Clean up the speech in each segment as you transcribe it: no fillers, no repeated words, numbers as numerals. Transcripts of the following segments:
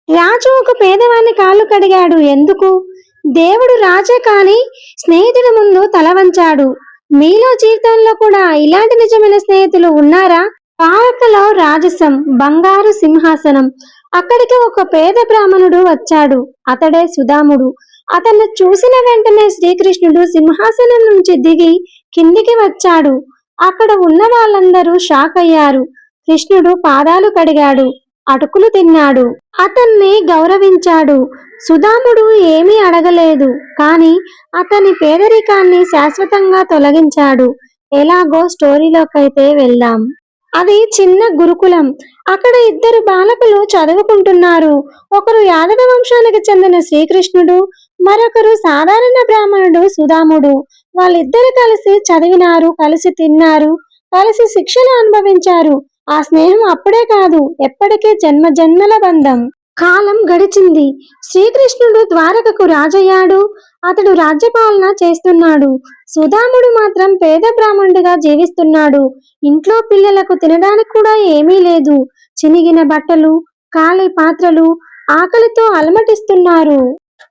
రాజు ఒక పేదవాని కాళ్ళు కడిగాడు. ఎందుకు? దేవుడు రాజే కాని స్నేహితుడి ముందు తల వంచాడు. మీలో జీవితంలో కూడా ఇలాంటి నిజమైన స్నేహితులు ఉన్నారా? ద్వారకలో రాజసం, బంగారు సింహాసనం. అక్కడికి ఒక పేద బ్రాహ్మణుడు వచ్చాడు. అతడే సుదాముడు. అతన్ని చూసిన వెంటనే శ్రీకృష్ణుడు సింహాసనం నుంచి దిగి కిందికి వచ్చాడు. అక్కడ ఉన్న వాళ్ళందరూ షాక్ అయ్యారు. కృష్ణుడు పాదాలు కడిగాడు, అటుకులు తిన్నాడు, అతన్ని గౌరవించాడు. సుదాముడు ఏమీ అడగలేదు, కాని అతని పేదరికాన్ని శాశ్వతంగా తొలగించాడు. ఎలాగో స్టోరీలోకైతే వెళ్దాం. అది చిన్న గురుకులం. అక్కడ ఇద్దరు బాలకులు చదువుకుంటున్నారు. ఒకరు యాదవ వంశానికి చెందిన శ్రీకృష్ణుడు, మరొకరు సాధారణ బ్రాహ్మణుడు సుదాముడు. వాళ్ళిద్దరు కలిసి చదివినారు, కలిసి తిన్నారు, కలిసి శిక్షణ అనుభవించారు. ఆ స్నేహం అప్పుడే కాదు, ఎప్పటికీ జన్మ జన్మల బంధం. కాలం గడిచింది. శ్రీకృష్ణుడు ద్వారకకు రాజయ్యాడు. అతడు రాజ్యపాలన చేస్తున్నాడు. సుదాముడు మాత్రం పేద బ్రాహ్మణుడిగా జీవిస్తున్నాడు. ఇంట్లో పిల్లలకు తినడానికి కూడా ఏమీ లేదు. చినిగిన బట్టలు, ఖాళీ పాత్రలు, ఆకలితో అలమటిస్తున్నారు.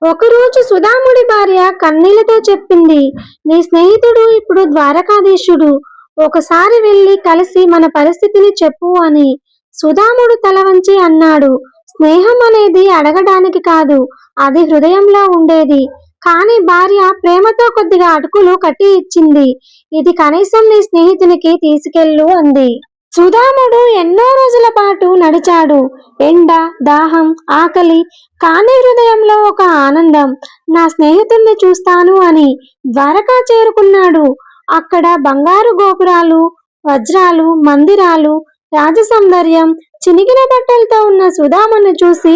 ఒకరోజు సుదాముడి భార్య కన్నీళ్లతో చెప్పింది, నీ స్నేహితుడు ఇప్పుడు ద్వారకాధీశుడు. ఒకసారి వెళ్ళి కలిసి మన పరిస్థితిని చెప్పు అని. సుదాముడు తల వంచి అన్నాడు, స్నేహం అనేది అడగడానికి కాదు, అది హృదయంలో ఉండేది. కాని భార్య ప్రేమతో కొద్దిగా అటుకులు కట్టి ఇచ్చింది. ఇది కనీసం నీ స్నేహితునికి తీసుకెళ్ళు అంది. సుదాముడు ఎన్నో రోజుల పాటు నడిచాడు. ఎండ, దాహం, ఆకలి, కానీ హృదయంలో ఒక ఆనందం. నా స్నేహితుణ్ణి చూస్తాను అని ద్వారకా చేరుకున్నాడు. అక్కడ బంగారు గోపురాలు, వజ్రాలు, మందిరాలు, రాజ సౌందర్యం. చినిగిన బట్టలతో ఉన్న సుదామును చూసి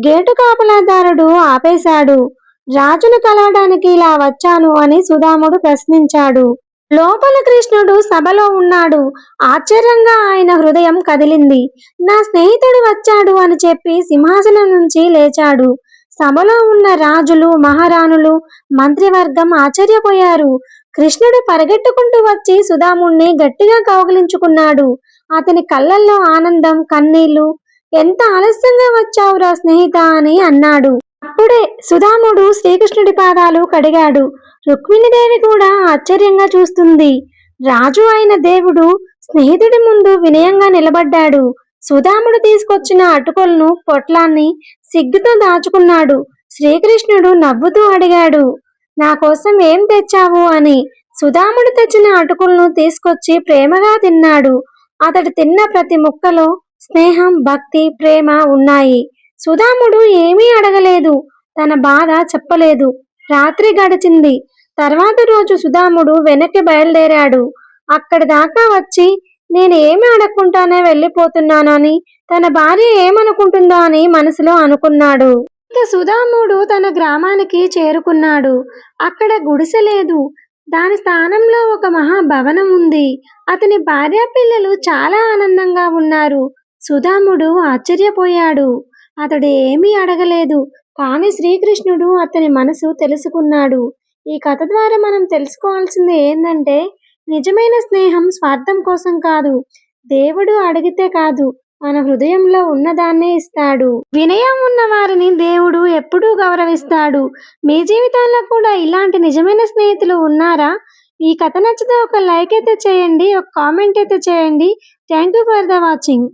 గేటు కాపలాదారుడు ఆపేశాడు. రాజును కలవడానికి ఇలా వచ్చాను అని సుదాముడు ప్రశ్నించాడు. లోపల కృష్ణుడు సభలో ఉన్నాడు. ఆశ్చర్యంగా ఆయన హృదయం కదిలింది. నా స్నేహితుడు వచ్చాడు అని చెప్పి సింహాసనం నుంచి లేచాడు. సభలో ఉన్న రాజులు, మహారాణులు, మంత్రివర్గం ఆశ్చర్యపోయారు. కృష్ణుడు పరిగెట్టుకుంటూ వచ్చి సుదాముణ్ణి గట్టిగా కౌగిలించుకున్నాడు. అతని కళ్ళల్లో ఆనందం, కన్నీళ్లు. ఎంత ఆలస్యంగా వచ్చావురా స్నేహిత అని అన్నాడు. అప్పుడే సుదాముడు శ్రీకృష్ణుడి పాదాలు కడిగాడు. రుక్మిణీదేవి కూడా ఆశ్చర్యంగా చూస్తుంది. రాజు అయిన దేవుడు స్నేహితుడి ముందు వినయంగా నిలబడ్డాడు. సుదాముడు తీసుకొచ్చిన అటుకులను, పొట్లాన్ని సిగ్గుతో దాచుకున్నాడు. శ్రీకృష్ణుడు నవ్వుతూ అడిగాడు, నా కోసం ఏం తెచ్చావు అని. సుదాముడు తెచ్చిన అటుకులను తీసుకొచ్చి ప్రేమగా తిన్నాడు. అతడు తిన్న ప్రతి ముక్కలో స్నేహం, భక్తి, ప్రేమ ఉన్నాయి. సుదాముడు ఏమీ అడగలేదు, తన బాధ చెప్పలేదు. రాత్రి గడిచింది. తర్వాత రోజు సుదాముడు వెనక్కి బయలుదేరాడు. అక్కడి దాకా వచ్చి నేను ఏమి అడగకుండానే వెళ్ళిపోతున్నానని, తన భార్య ఏమనుకుంటుందో అని మనసులో అనుకున్నాడు. ఇక సుదాముడు తన గ్రామానికి చేరుకున్నాడు. అక్కడ గుడిసె లేదు. దాని స్థానంలో ఒక మహాభవనం ఉంది. అతని భార్య పిల్లలు చాలా ఆనందంగా ఉన్నారు. సుదాముడు ఆశ్చర్యపోయాడు. అతడు ఏమీ అడగలేదు, కానీ శ్రీకృష్ణుడు అతని మనసు తెలుసుకున్నాడు. ఈ కథ ద్వారా మనం తెలుసుకోవాల్సింది ఏంటంటే, నిజమైన స్నేహం స్వార్థం కోసం కాదు, దేవుడు అడిగితే కాదు, మన హృదయంలో ఉన్నదాన్నే ఇస్తాడు. వినయం ఉన్న వారిని దేవుడు ఎప్పుడూ గౌరవిస్తాడు. మీ జీవితంలో కూడా ఇలాంటి నిజమైన స్నేహితులు ఉన్నారా? ఈ కథ నచ్చితే ఒక లైక్ అయితే చేయండి, ఒక కామెంట్ అయితే చేయండి. Thank you for the watching.